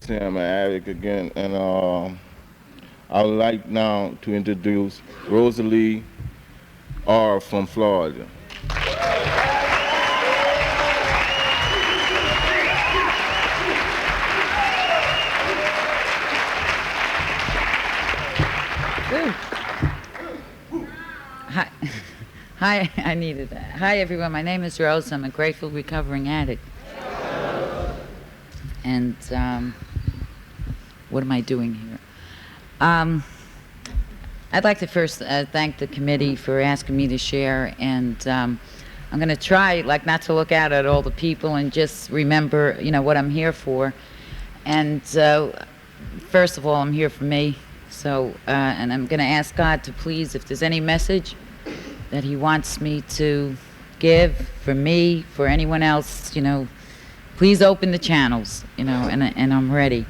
I'm an addict again, and I would like now to introduce Rosalie R from Florida. Hi. Hi, I needed that. Hi, everyone. My name is Rose. I'm a grateful recovering addict. And what am I doing here? I'd like to first thank the committee for asking me to share. And I'm going to try, like, not to look out at all the people and just remember, what I'm here for. And first of all, I'm here for me. So, and I'm going to ask God to please, if there's any message that He wants me to give for me, for anyone else, please open the channels, and I'm ready.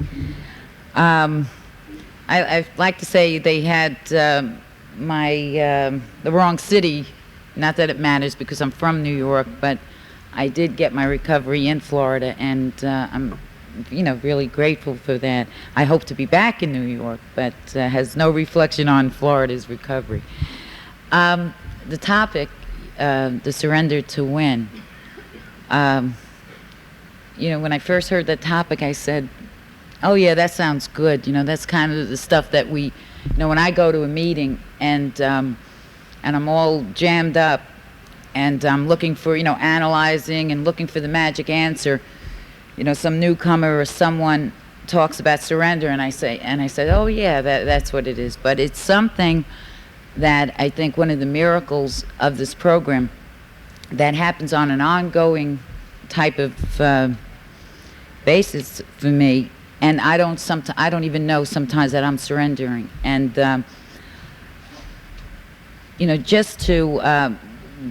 I'd like to say they had the wrong city. Not that it matters because I'm from New York, but I did get my recovery in Florida, and I'm really grateful for that. I hope to be back in New York, but has no reflection on Florida's recovery. The topic, the surrender to win. When I first heard that topic, I said, oh yeah, that sounds good. That's kind of the stuff that we, when I go to a meeting and I'm all jammed up and I'm looking for, analyzing and looking for the magic answer, some newcomer or someone talks about surrender, and I say, oh yeah, that's what it is. But it's something that I think one of the miracles of this program that happens on an ongoing type of basis for me, and I don't even know sometimes that I'm surrendering. And just to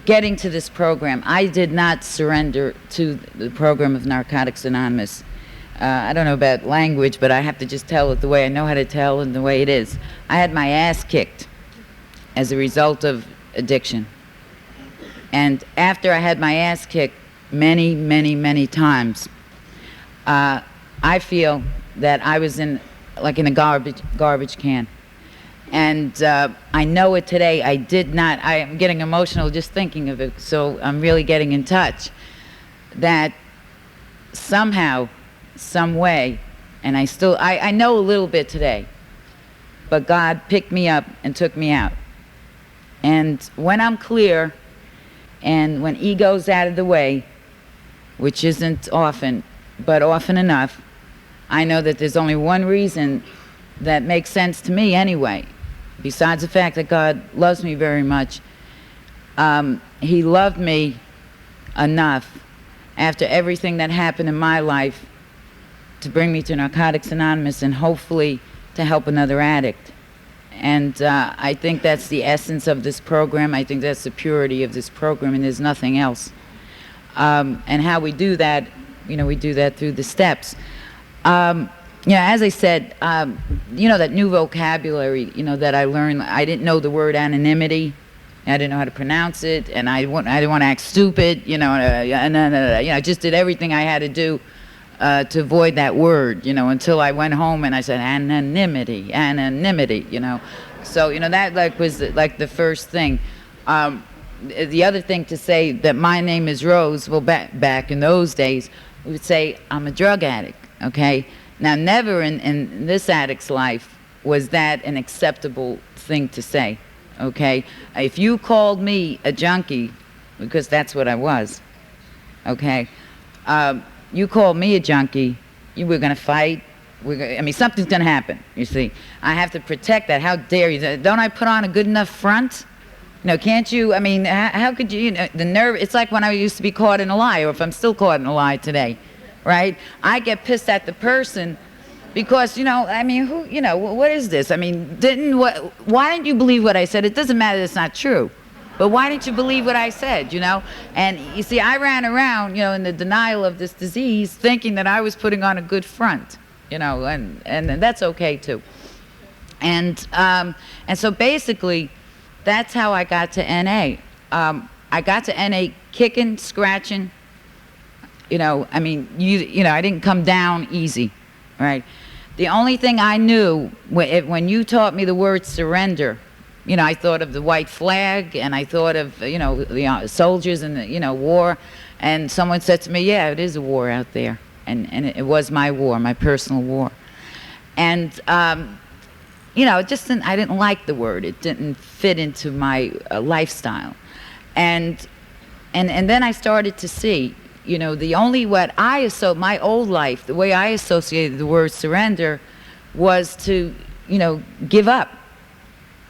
getting to this program, I did not surrender to the program of Narcotics Anonymous. I don't know about language, but I have to just tell it the way I know how to tell and the way it is. I had my ass kicked as a result of addiction. And after I had my ass kicked many, many, many times, I feel that I was in a garbage can. And I know it today. I'm getting emotional just thinking of it, so I'm really getting in touch. That somehow, some way, and I know a little bit today, but God picked me up and took me out. And when I'm clear, and when ego's out of the way, which isn't often, but often enough, I know that there's only one reason that makes sense to me anyway, besides the fact that God loves me very much. He loved me enough after everything that happened in my life to bring me to Narcotics Anonymous and hopefully to help another addict. And I think that's the essence of this program. I think that's the purity of this program, and there's nothing else. And how we do that, we do that through the steps. As I said, that new vocabulary, that I learned, I didn't know the word anonymity. I didn't know how to pronounce it, and I didn't want to act stupid, I just did everything I had to do to avoid that word, until I went home and I said anonymity. So, that was the first thing. The other thing to say that my name is Rose, well, back in those days, we would say I'm a drug addict, okay? Now, never in this addict's life was that an acceptable thing to say, okay? If you called me a junkie, because that's what I was, okay? You called me a junkie, we're going to fight. Something's going to happen, you see. I have to protect that. How dare you? Don't I put on a good enough front? Can't you? How could you, the nerve, it's like when I used to be caught in a lie, or if I'm still caught in a lie today, right? I get pissed at the person because, what is this? Why didn't you believe what I said? It doesn't matter that it's not true. But why didn't you believe what I said, And you see, I ran around, in the denial of this disease, thinking that I was putting on a good front, and that's okay too. And so basically, that's how I got to NA. I got to NA kicking, scratching. I didn't come down easy, right? The only thing I knew, when you taught me the word surrender, I thought of the white flag, and I thought of, the soldiers in the, war. And someone said to me, yeah, it is a war out there. And it was my war, my personal war. And, I didn't like the word. It didn't fit into my lifestyle. And then I started to see, my old life, the way I associated the word surrender was to, give up,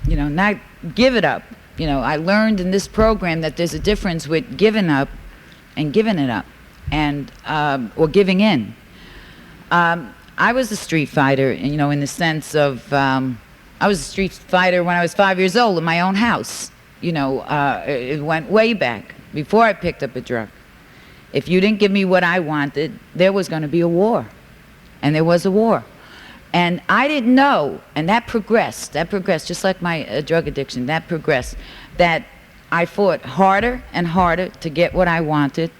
not give it up. I learned in this program that there's a difference with giving up and giving it up, and, or giving in. I was a street fighter, in the sense of, I was a street fighter when I was 5 years old in my own house. It went way back, before I picked up a drug. If you didn't give me what I wanted, there was going to be a war. And there was a war. And I didn't know, and that progressed, just like my drug addiction, that progressed, that I fought harder and harder to get what I wanted,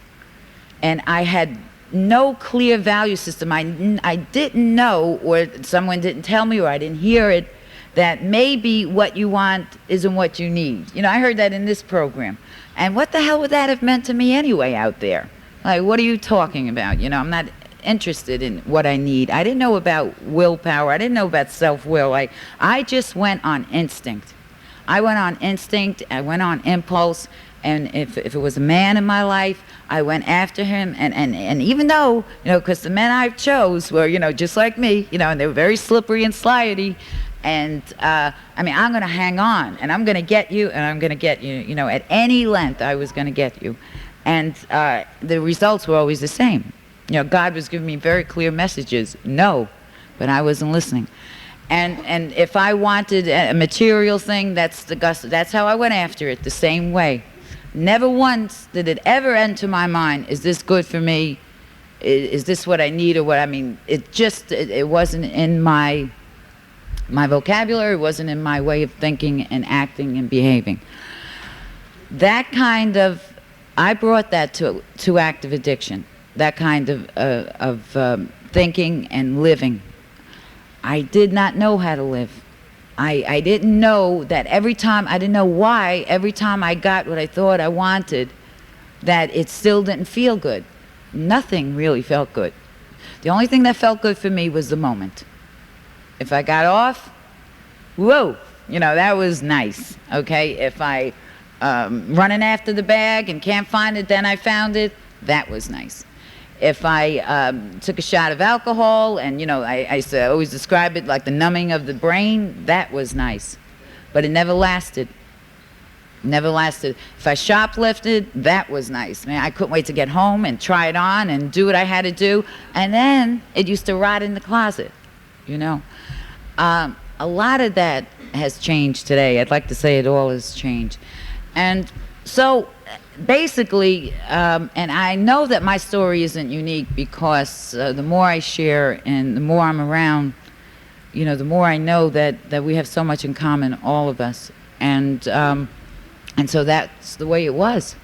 and I had no clear value system. I didn't know, or someone didn't tell me, or I didn't hear it, that maybe what you want isn't what you need. I heard that in this program. And what the hell would that have meant to me anyway out there? Like, what are you talking about? I'm not interested in what I need. I didn't know about willpower. I didn't know about self-will. I just went on instinct. I went on instinct. I went on impulse. And if it was a man in my life, I went after him. And even though, because the men I chose were, just like me, and they were very slippery and slidey. And, I'm going to hang on, and I'm going to get you, and I'm going to get you, at any length I was going to get you. And the results were always the same. God was giving me very clear messages, no, but I wasn't listening. And if I wanted a material thing, that's how I went after it, the same way. Never once did it ever enter my mind, is this good for me? Is this what I need, or what? It wasn't in my vocabulary, wasn't in my way of thinking and acting and behaving. That kind of, I brought that to active addiction, that kind of thinking and living. I did not know how to live. I didn't know that I didn't know why every time I got what I thought I wanted, that it still didn't feel good. Nothing really felt good. The only thing that felt good for me was the moment. If I got off, whoa, that was nice, okay? If I running after the bag and can't find it, then I found it, that was nice. If I took a shot of alcohol and, I always describe it like the numbing of the brain, that was nice. But it never lasted. Never lasted. If I shoplifted, that was nice. Man, I couldn't wait to get home and try it on and do what I had to do. And then it used to rot in the closet, A lot of that has changed today. I'd like to say it all has changed. And so basically, and I know that my story isn't unique, because the more I share and the more I'm around, the more I know that we have so much in common, all of us. And so that's the way it was.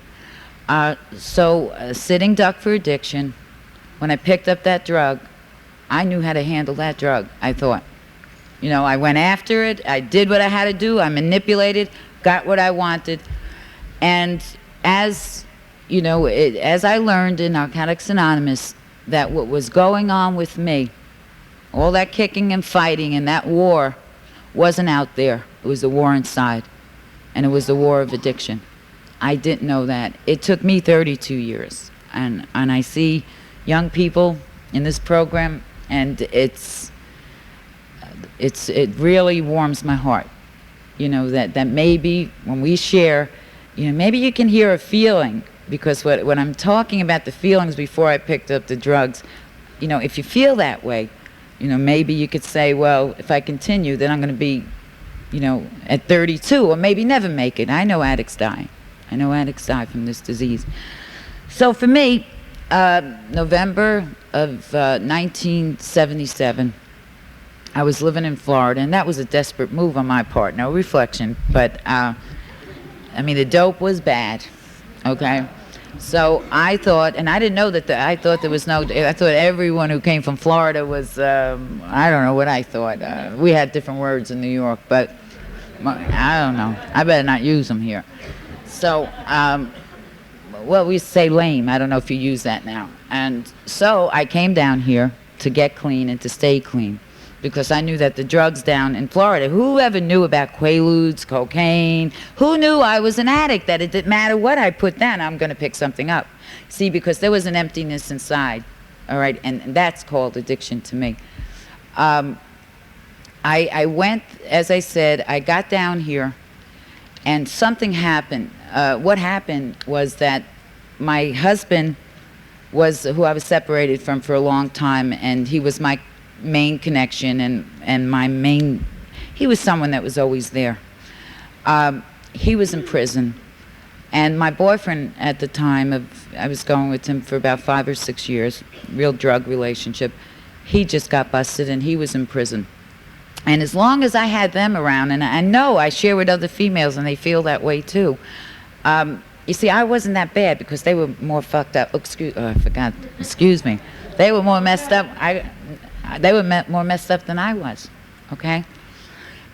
Sitting duck for addiction, when I picked up that drug, I knew how to handle that drug, I thought. I went after it, I did what I had to do, I manipulated, got what I wanted. And as I learned in Narcotics Anonymous, that what was going on with me, all that kicking and fighting and that war, wasn't out there. It was the war inside, and it was the war of addiction. I didn't know that. It took me 32 years, and I see young people in this program, and it really warms my heart, that maybe when we share, maybe you can hear a feeling, because when I'm talking about the feelings before I picked up the drugs, if you feel that way, maybe you could say, well, if I continue, then I'm going to be, at 32, or maybe never make it. I know addicts die. I know addicts die from this disease. So for me, November of 1977, I was living in Florida, and that was a desperate move on my part, no reflection, but the dope was bad, okay? So I thought, and I didn't know that. I thought there was no. I thought everyone who came from Florida was. I don't know what I thought. We had different words in New York, but I don't know. I better not use them here. So, well, we say lame. I don't know if you use that now. And so I came down here to get clean and to stay clean, because I knew that the drugs down in Florida, whoever knew about Quaaludes, cocaine, who knew I was an addict, that it didn't matter what I put down, I'm going to pick something up. See, because there was an emptiness inside, all right, and that's called addiction to me. I went, as I said, I got down here, and something happened. What happened was that my husband was who I was separated from for a long time, and he was my main connection and my main, he was someone that was always there. He was in prison, and my boyfriend at the time, I was going with him for about 5 or 6 years, real drug relationship, he just got busted and he was in prison. And as long as I had them around, and I know I share with other females and they feel that way too, you see, I wasn't that bad because they were more fucked up. I forgot, excuse me. They were more messed up. They were more messed up than I was, okay?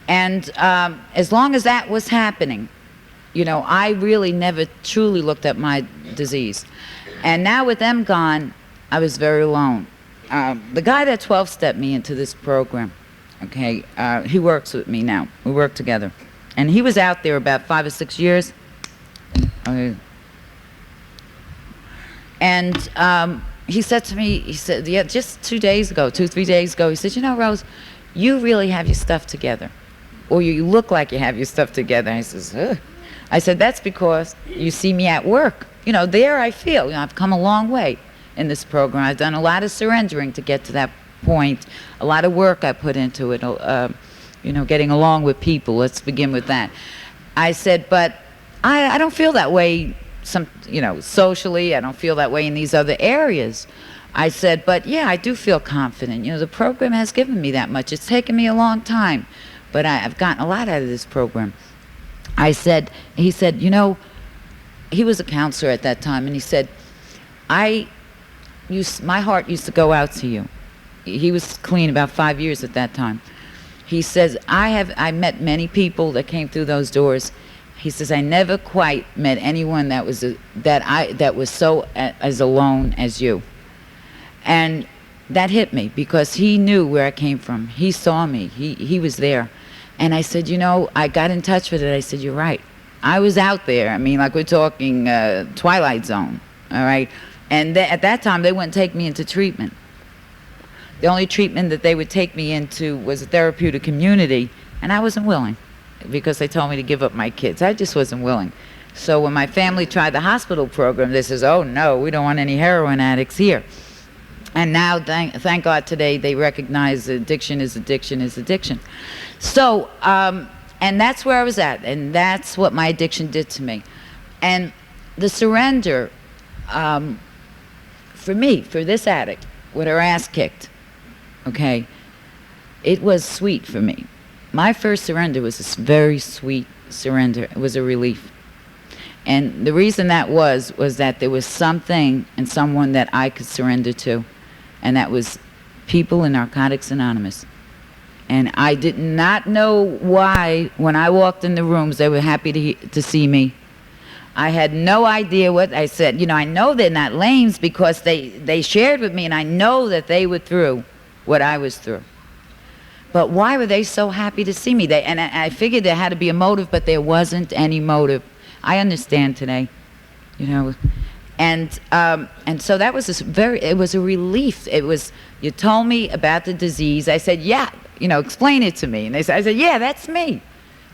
And as long as that was happening, you know, I really never truly looked at my disease. And now with them gone, I was very alone. The guy that 12-stepped me into this program, okay, he works with me now. We work together. And he was out there about 5 or 6 years. Okay. And he said to me, he said, yeah, just 2, 3 days ago, he said, you know, Rose, you really have your stuff together. Or you look like you have your stuff together. And I says, ugh. I said, that's because you see me at work. You know, there I feel, you know, I've come a long way in this program. I've done a lot of surrendering to get to that point. A lot of work I put into it, you know, getting along with people. Let's begin with that. I said, but I don't feel that way, you know, socially. I don't feel that way in these other areas. I said, but yeah, I do feel confident. You know, the program has given me that much. It's taken me a long time, but I've gotten a lot out of this program. He said, you know, he was a counselor at that time, and he said, my heart used to go out to you. He was clean about 5 years at that time. He says, I met many people that came through those doors. He says, I never quite met anyone that was so as alone as you. And that hit me because he knew where I came from. He saw me. He was there. And I said, you know, I got in touch with it. I said, you're right. I was out there. I mean, like we're talking Twilight Zone, all right? And at that time, they wouldn't take me into treatment. The only treatment that they would take me into was a therapeutic community, and I wasn't willing because they told me to give up my kids. I just wasn't willing. So when my family tried the hospital program, they says, oh, no, we don't want any heroin addicts here. And now, thank God today, they recognize addiction is addiction is addiction. So, and that's where I was at, and that's what my addiction did to me. And the surrender, for me, for this addict, with her ass kicked, okay, it was sweet for me. My first surrender was a very sweet surrender. It was a relief. And the reason that was that there was something and someone that I could surrender to, and that was people in Narcotics Anonymous. And I did not know why, when I walked in the rooms, they were happy to see me. I had no idea what I said. You know, I know they're not lames because they shared with me, and I know that they were through what I was through. But why were they so happy to see me? And I figured there had to be a motive, but there wasn't any motive. I understand today, you know. And so that was it was a relief. It was, you told me about the disease. I said, yeah, you know, explain it to me. And I said, yeah, that's me.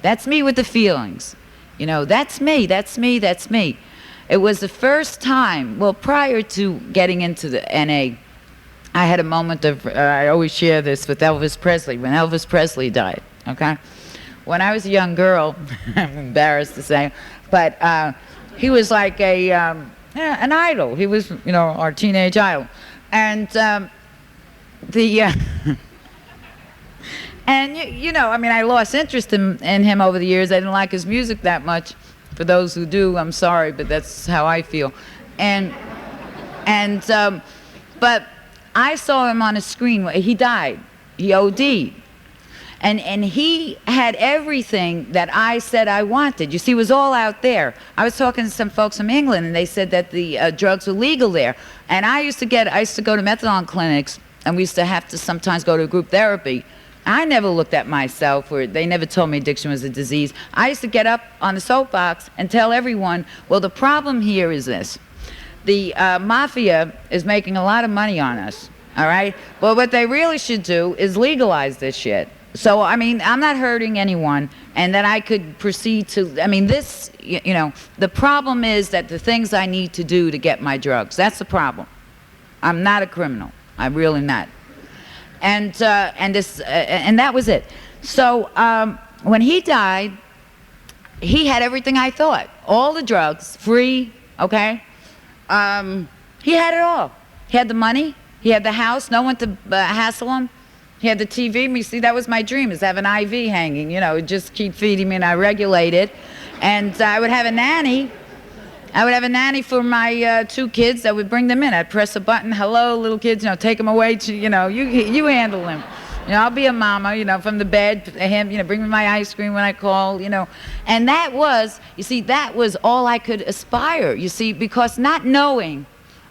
That's me with the feelings. You know, that's me, that's me, that's me. It was the first time, well, prior to getting into the NA, I had a moment of, I always share this with Elvis Presley, when Elvis Presley died, okay? When I was a young girl, I'm embarrassed to say, but he was like an idol. He was, you know, our teenage idol. And and you know, I mean, I lost interest in him over the years. I didn't like his music that much. For those who do, I'm sorry, but that's how I feel. and but I saw him on a screen. He died. He OD'd. And he had everything that I said I wanted. You see, it was all out there. I was talking to some folks from England, and they said that the drugs were legal there. And I used to go to methadone clinics, and we used to have to sometimes go to group therapy. I never looked at myself, or they never told me addiction was a disease. I used to get up on the soapbox and tell everyone, well, the problem here is this. The mafia is making a lot of money on us, all right? Well, what they really should do is legalize this shit. So, I mean, I'm not hurting anyone, and that I could proceed to, I mean, this, you know, the problem is that the things I need to do to get my drugs, that's the problem. I'm not a criminal. I'm really not. And that was it. So, when he died, he had everything I thought. All the drugs, free, okay? He had it all. He had the money. He had the house. No one to hassle him. He had the TV. You see, that was my dream, is to have an IV hanging, you know, just keep feeding me, and I regulate it. And I would have a nanny. I would have a nanny for my 2 kids that would bring them in. I'd press a button, hello, little kids, you know, take them away to, you know, you handle them. You know, I'll be a mama, you know, from the bed, him, you know, bring me my ice cream when I call, you know. And that was, you see, that was all I could aspire, you see, because not knowing,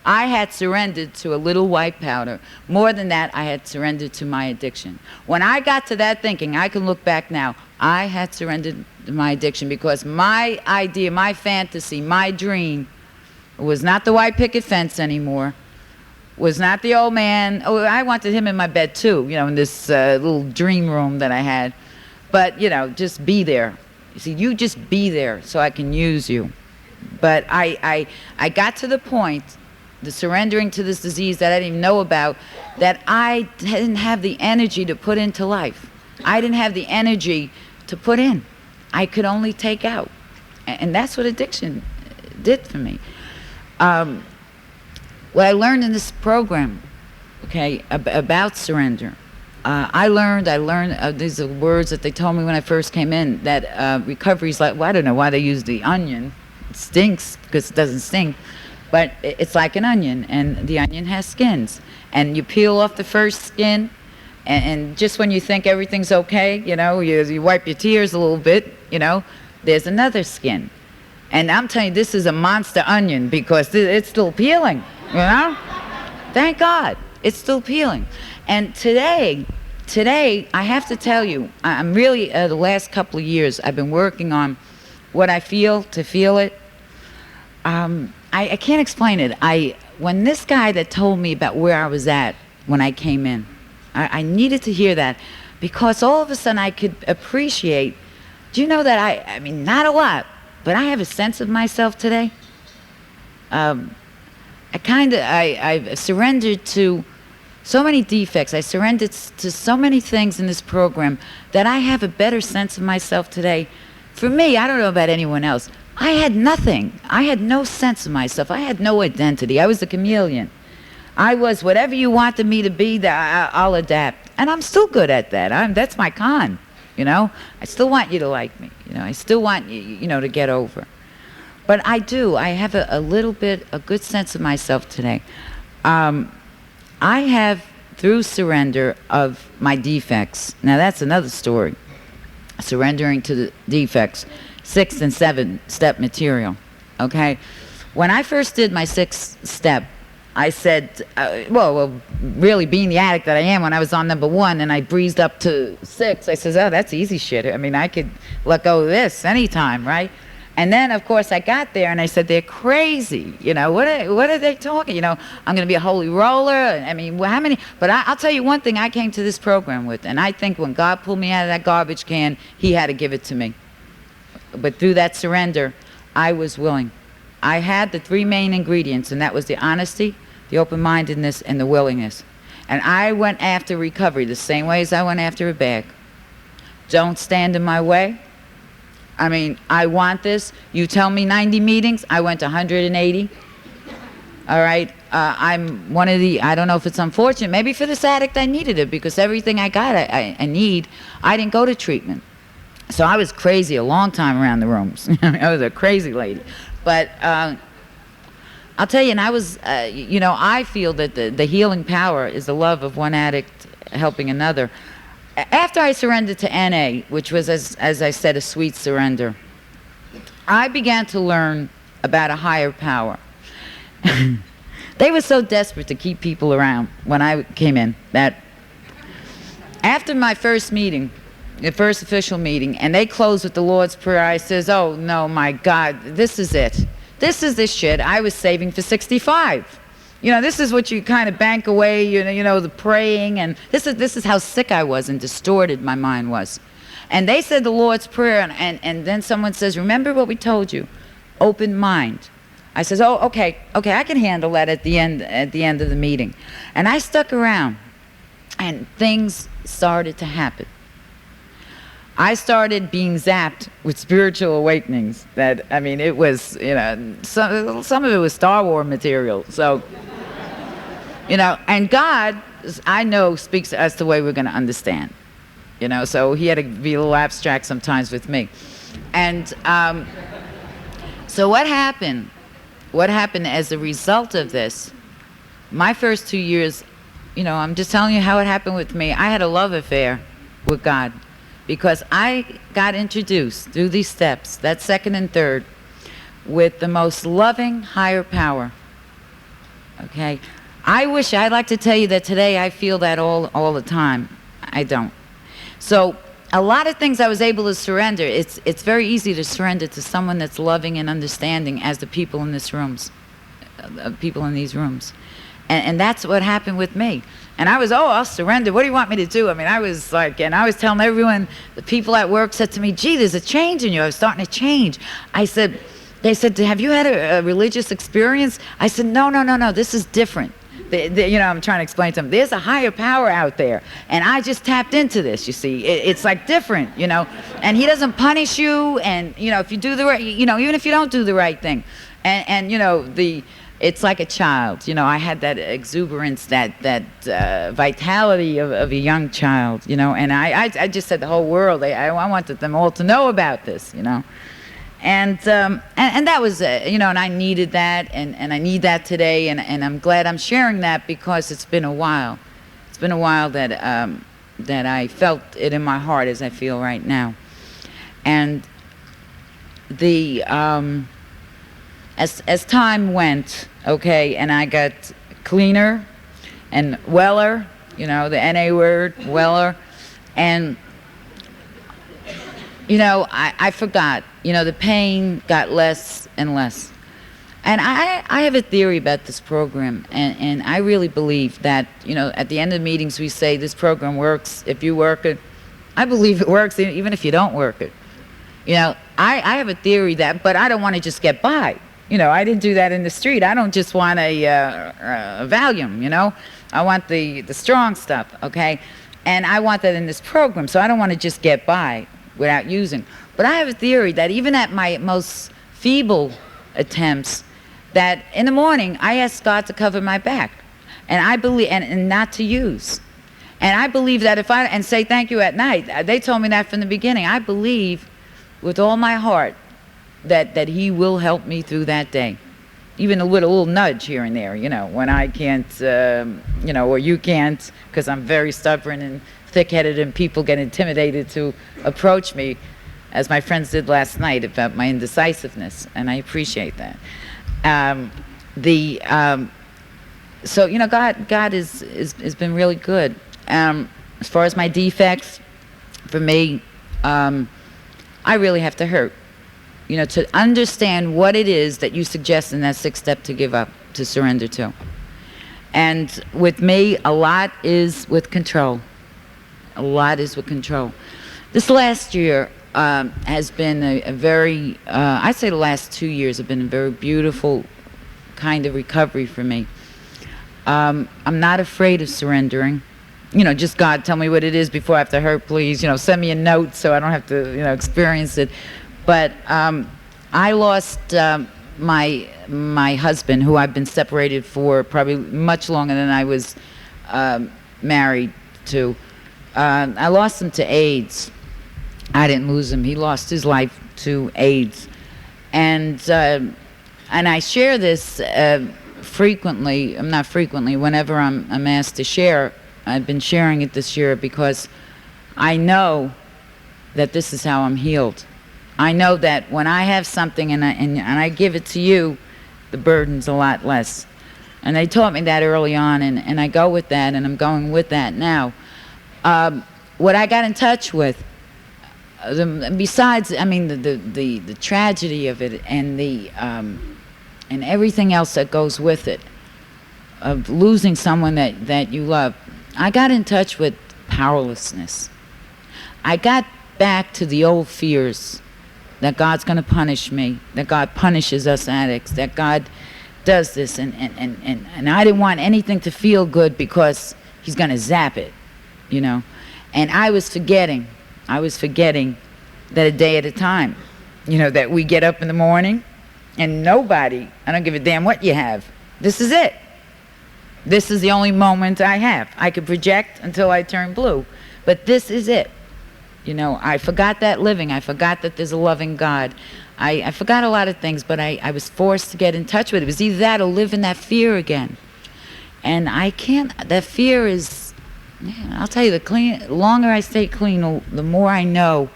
I had surrendered to a little white powder. More than that, I had surrendered to my addiction. When I got to that thinking, I can look back now, I had surrendered to my addiction, because my idea, my fantasy, my dream was not the white picket fence anymore, was not the old man. Oh, I wanted him in my bed too, you know, in this little dream room that I had. But, you know, just be there. You see, you just be there so I can use you. But I got to the point, the surrendering to this disease that I didn't even know about, that I didn't have the energy to put into life. I didn't have the energy to put in. I could only take out. And that's what addiction did for me. What I learned in this program, okay, about surrender, I learned, these are words that they told me when I first came in, that recovery's like, well, I don't know why they use the onion. It stinks because it doesn't stink. But it's like an onion, and the onion has skins. And you peel off the first skin, and just when you think everything's okay, you know, you wipe your tears a little bit, you know, there's another skin. And I'm telling you, this is a monster onion, because it's still peeling, you know? Thank God, it's still peeling. And today, I have to tell you, I'm really, the last couple of years, I've been working on what I feel to feel it. I can't explain it. When this guy that told me about where I was at when I came in, I needed to hear that, because all of a sudden I could appreciate, do you know that I mean, not a lot, but I have a sense of myself today. I've surrendered to so many defects. I surrendered to so many things in this program that I have a better sense of myself today. For me, I don't know about anyone else, I had nothing. I had no sense of myself. I had no identity. I was a chameleon. I was whatever you wanted me to be, that I'll adapt. And I'm still good at that. That's my con, you know. I still want you to like me, you know. I still want you, you know, to get over. But I do. I have a good sense of myself today. I have, through surrender of my defects. Now that's another story. Surrendering to the defects. 6th and 7th step material, okay? When I first did my 6th step, I said, well, really being the addict that I am, when I was on number 1 and I breezed up to 6, I says, oh, that's easy shit. I mean, I could let go of this anytime, right? And then, of course, I got there and I said, they're crazy. You know, what are they talking? You know, I'm going to be a holy roller. I mean, well, how many? But I'll tell you one thing I came to this program with, and I think when God pulled me out of that garbage can, he had to give it to me. But through that surrender, I was willing. I had the 3 main ingredients, and that was the honesty, the open-mindedness, and the willingness. And I went after recovery the same way as I went after a bag. Don't stand in my way. I mean, I want this. You tell me 90 meetings, I went to 180. All right? I'm one of the, I don't know if it's unfortunate, maybe for this addict I needed it, because everything I got, I need, I didn't go to treatment. So I was crazy a long time around the rooms. I was a crazy lady. But I'll tell you, and I was, I feel that the healing power is the love of one addict helping another. After I surrendered to NA, which was, as I said, a sweet surrender, I began to learn about a higher power. They were so desperate to keep people around when I came in that after my first meeting, the first official meeting, and they closed with the Lord's Prayer, I says, oh no, my God, this is it. This is the shit I was saving for 65. This is what you kind of bank away, the praying, and this is how sick I was and distorted my mind was. And they said the Lord's Prayer, and then someone says, remember what we told you, open mind. I says, oh, okay, I can handle that at the end of the meeting. And I stuck around, and things started to happen. I started being zapped with spiritual awakenings it was, some of it was Star Wars material. So, and God, I know, speaks to us the way we're going to understand. So he had to be a little abstract sometimes with me. And so what happened as a result of this, my first 2 years, I'm just telling you how it happened with me. I had a love affair with God because I got introduced through these steps, that second and third, with the most loving higher power. Okay? I'd like to tell you that today I feel that all the time. I don't. So a lot of things I was able to surrender. It's very easy to surrender to someone that's loving and understanding as the people in these rooms. And that's what happened with me. And I was, I'll surrender. What do you want me to do? I was like, and I was telling everyone, the people at work said to me, gee, there's a change in you. I was starting to change. They said, have you had a religious experience? I said, no, this is different. I'm trying to explain to them, there's a higher power out there, and I just tapped into this, you see. It's like different, and he doesn't punish you, and, if you do the right, even if you don't do the right thing, and it's like a child, I had that exuberance, that vitality of a young child, and I just said the whole world, I wanted them all to know about this, And that was, and I needed that, and I need that today, and I'm glad I'm sharing that because it's been a while. It's been a while that I felt it in my heart as I feel right now. And as time went, okay, and I got cleaner and weller, the NA word, weller, and I forgot. The pain got less and less. And I have a theory about this program, and I really believe that, at the end of the meetings we say this program works if you work it. I believe it works even if you don't work it. I have a theory that, but I don't want to just get by. I didn't do that in the street. I don't just want a Valium, I want the strong stuff, okay? And I want that in this program, so I don't want to just get by without using. But I have a theory that even at my most feeble attempts, that in the morning I ask God to cover my back, and I believe, and not to use. And I believe that and say thank you at night. They told me that from the beginning. I believe with all my heart that He will help me through that day. Even a little nudge here and there, when I can't, or you can't, because I'm very stubborn and thick-headed, and people get intimidated to approach me, as my friends did last night about my indecisiveness, and I appreciate that. So God has been really good. As far as my defects, for me, I really have to hurt. To understand what it is that you suggest in that sixth step to give up, to surrender to. And with me, a lot is with control. A lot is with control. This last year has been a very, I'd say the last 2 years have been a very beautiful kind of recovery for me. I'm not afraid of surrendering. Just God, tell me what it is before I have to hurt, please. Send me a note so I don't have to, experience it. But I lost my husband, who I've been separated for probably much longer than I was married to. I lost him to AIDS. I didn't lose him. He lost his life to AIDS. And And I share this frequently, not frequently, whenever I'm asked to share. I've been sharing it this year because I know that this is how I'm healed. I know that when I have something and I give it to you, the burden's a lot less. And they taught me that early on, and I go with that, and I'm going with that now. What I got in touch with, besides, I mean, the tragedy of it and and everything else that goes with it, of losing someone that you love, I got in touch with powerlessness. I got back to the old fears that God's going to punish me, that God punishes us addicts, that God does this, and I didn't want anything to feel good because he's going to zap it, you know. And I was forgetting that a day at a time, you know, that we get up in the morning and nobody, I don't give a damn what you have, this is it. This is the only moment I have. I could project until I turn blue, but this is it. You know, I forgot that living. I forgot that there's a loving God. I forgot a lot of things, but I was forced to get in touch with it. It was either that or live in that fear again. And I can't, that fear is, man, I'll tell you, the longer I stay clean, the more I know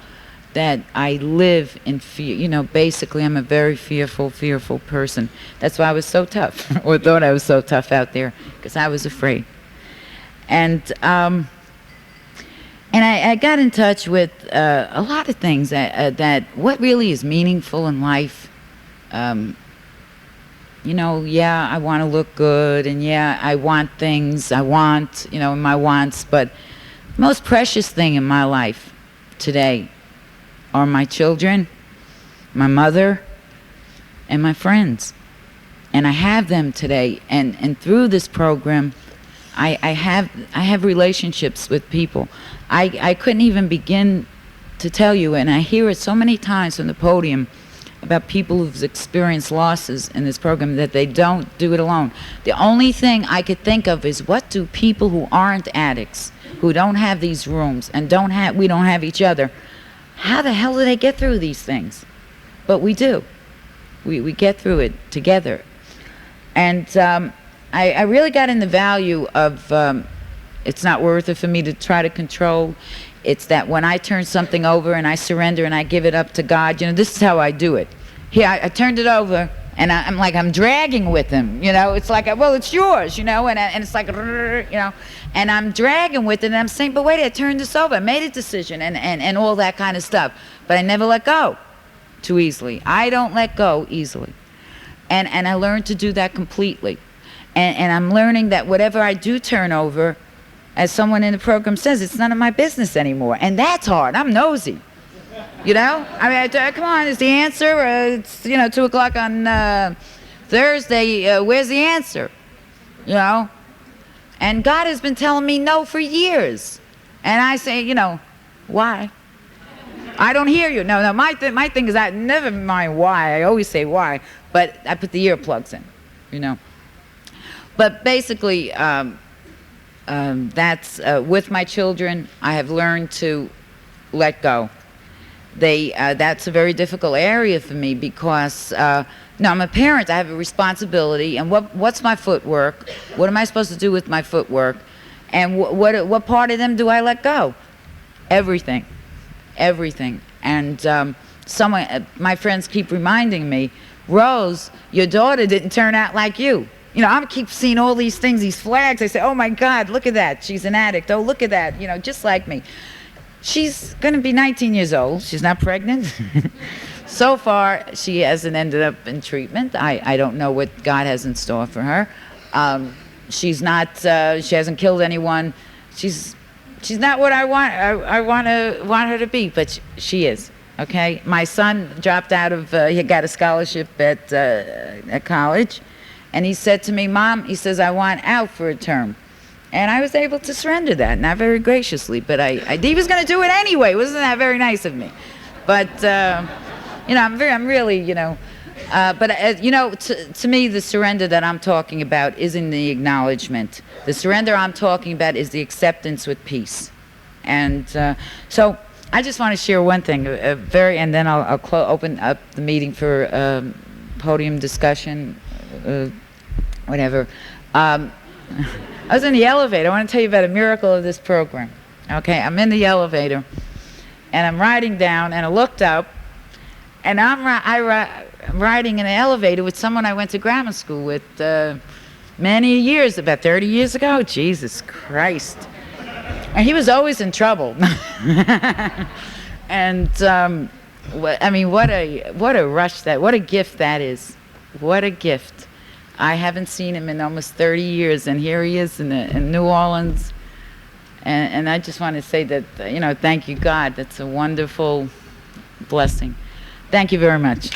that I live in fear. You know, basically I'm a very fearful person. That's why I was so tough, or thought I was so tough out there, because I was afraid. And I got in touch with a lot of things that what really is meaningful in life. You know, yeah, I want to look good, and yeah, I want things, you know, my wants, but the most precious thing in my life today are my children, my mother, and my friends. And I have them today, and through this program, I have relationships with people. I couldn't even begin to tell you, and I hear it so many times from the podium about people who've experienced losses in this program, that they don't do it alone. The only thing I could think of is, what do people who aren't addicts, who don't have these rooms and we don't have each other, how the hell do they get through these things? But we do. We get through it together. And I really got in the value of it's not worth it for me to try to control. It's that when I turn something over and I surrender and I give it up to God, you know, this is how I do it. Here, I turned it over, and I'm dragging with him, you know. It's like, well, it's yours, you know, and it's like, you know, and I'm dragging with it, and I'm saying, but wait, I turned this over, I made a decision, and all that kind of stuff. But I never let go too easily. I don't let go easily. And I learned to do that completely. And I'm learning that whatever I do turn over, as someone in the program says, it's none of my business anymore. And that's hard. I'm nosy. You know? I mean, come on, is the answer? It's, you know, 2 o'clock on Thursday. Where's the answer? You know? And God has been telling me no for years. And I say, you know, why? I don't hear you. No, my thing is, I never mind why. I always say why. But I put the earplugs in, you know. But basically, that's with my children, I have learned to let go. That's a very difficult area for me because now I'm a parent. I have a responsibility, and what's my footwork? What am I supposed to do with my footwork? And what part of them do I let go? Everything. And my friends keep reminding me, Rose, your daughter didn't turn out like you. You know, I keep seeing all these things, these flags. I say, oh my God, look at that. She's an addict. Oh, look at that. You know, just like me. She's going to be 19 years old. She's not pregnant. So far, she hasn't ended up in treatment. I don't know what God has in store for her. She's not, she hasn't killed anyone. She's not what I want her to be, but she is. Okay? My son dropped out of, he got a scholarship at college. And he said to me, Mom, he says, I want out for a term. And I was able to surrender that, not very graciously, but he was going to do it anyway. Wasn't that very nice of me? But, you know, I'm really, you know, but, you know, to me, the surrender that I'm talking about isn't the acknowledgement. The surrender I'm talking about is the acceptance with peace. And so I just want to share one thing, and then I'll open up the meeting for podium discussion, whatever. I was in the elevator. I want to tell you about a miracle of this program. Okay, I'm in the elevator, and I'm riding down, and I looked up, and I'm riding in an elevator with someone I went to grammar school with many years, about 30 years ago. Jesus Christ. And he was always in trouble. And I mean, what a rush what a gift that is. What a gift. I haven't seen him in almost 30 years, and here he is in New Orleans. And I just want to say that, thank you, God. That's a wonderful blessing. Thank you very much.